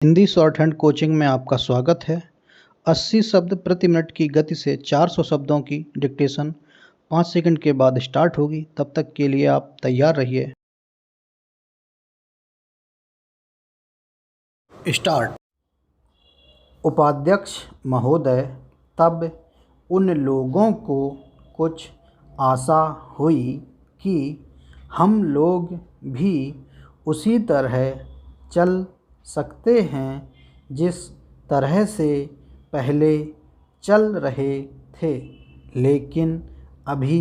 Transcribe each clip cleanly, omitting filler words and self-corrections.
Hindi short hand coaching में आपका स्वागत है। 80 शब्द प्रति मिनट की गति से 400 शब्दों की डिक्टेशन 5 सेकंड के बाद स्टार्ट होगी। तब तक के लिए आप तैयार रहिए। स्टार्ट। उपाध्यक्ष महोदय, तब उन लोगों को कुछ आशा हुई कि हम लोग भी उसी तरह चल सकते हैं जिस तरह से पहले चल रहे थे। लेकिन अभी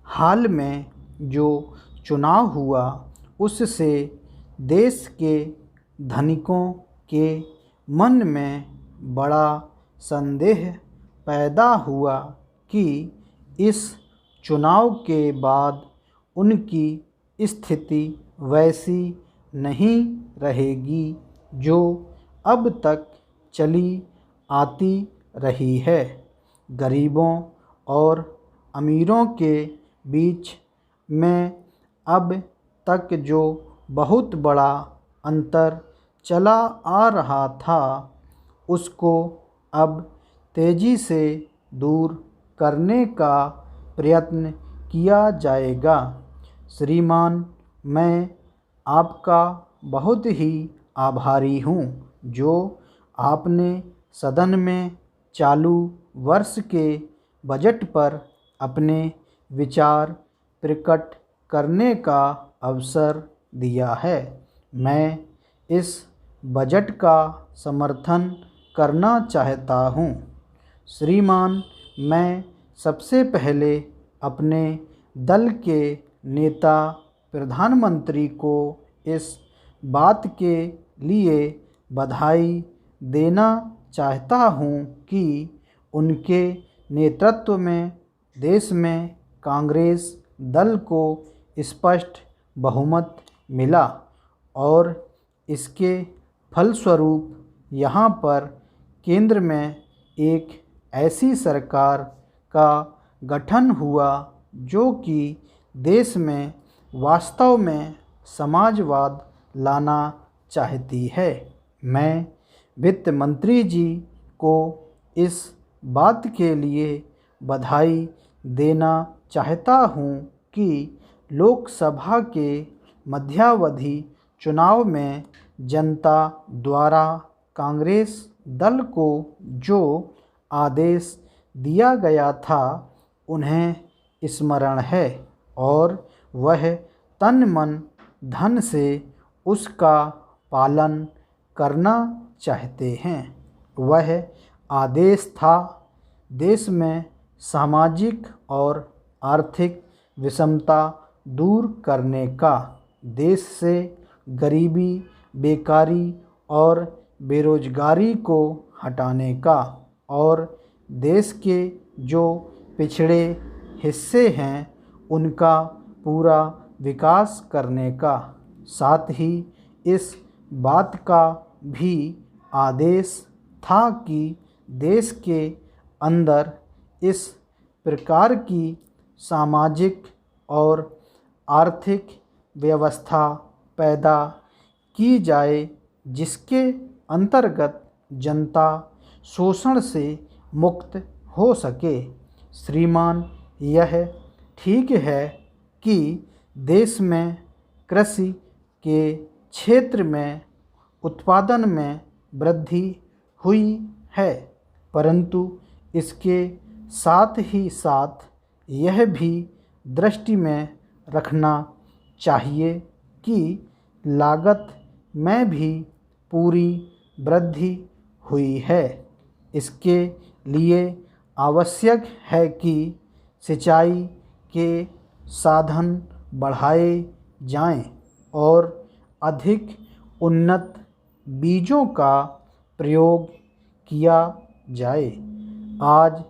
हाल में जो चुनाव हुआ उससे देश के धनिकों के मन में बड़ा संदेह पैदा हुआ कि इस चुनाव के बाद उनकी स्थिति वैसी नहीं रहेगी जो अब तक चली आती रही है। गरीबों और अमीरों के बीच में अब तक जो बहुत बड़ा अंतर चला आ रहा था उसको अब तेज़ी से दूर करने का प्रयत्न किया जाएगा। श्रीमान, मैं आपका बहुत ही आभारी हूँ जो आपने सदन में चालू वर्ष के बजट पर अपने विचार प्रकट करने का अवसर दिया है। मैं इस बजट का समर्थन करना चाहता हूँ। श्रीमान, मैं सबसे पहले अपने दल के नेता प्रधानमंत्री को इस बात के लिए बधाई देना चाहता हूँ कि उनके नेतृत्व में देश में कांग्रेस दल को स्पष्ट बहुमत मिला और इसके फलस्वरूप यहाँ पर केंद्र में एक ऐसी सरकार का गठन हुआ जो कि देश में वास्तव में समाजवाद लाना चाहती है। मैं वित्त मंत्री जी को इस बात के लिए बधाई देना चाहता हूँ कि लोकसभा के मध्यावधि चुनाव में जनता द्वारा कांग्रेस दल को जो आदेश दिया गया था उन्हें स्मरण है और वह तन मन धन से उसका पालन करना चाहते हैं। वह आदेश था देश में सामाजिक और आर्थिक विषमता दूर करने का, देश से गरीबी, बेकारी और बेरोजगारी को हटाने का और देश के जो पिछड़े हिस्से हैं उनका पूरा विकास करने का। साथ ही इस बात का भी आदेश था कि देश के अंदर इस प्रकार की सामाजिक और आर्थिक व्यवस्था पैदा की जाए जिसके अंतर्गत जनता शोषण से मुक्त हो सके। श्रीमान, यह ठीक है कि देश में कृषि के क्षेत्र में उत्पादन में वृद्धि हुई है, परंतु इसके साथ ही साथ यह भी दृष्टि में रखना चाहिए कि लागत में भी पूरी वृद्धि हुई है। इसके लिए आवश्यक है कि सिंचाई के साधन बढ़ाए जाएं और अधिक उन्नत बीजों का प्रयोग किया जाए। आज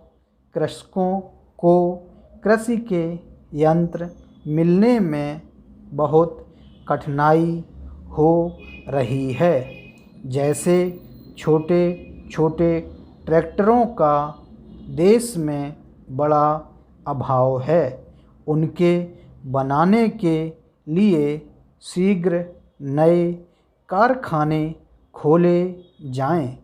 कृषकों को कृषि के यंत्र मिलने में बहुत कठिनाई हो रही है। जैसे छोटे छोटे ट्रैक्टरों का देश में बड़ा अभाव है। उनके बनाने के लिए शीघ्र नए कारखाने खोले जाएं,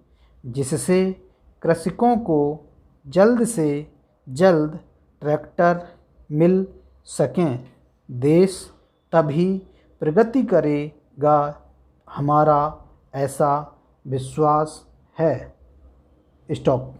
जिससे कृषकों को जल्द से जल्द ट्रैक्टर मिल सकें। देश तभी प्रगति करेगा, हमारा ऐसा विश्वास है। स्टॉप।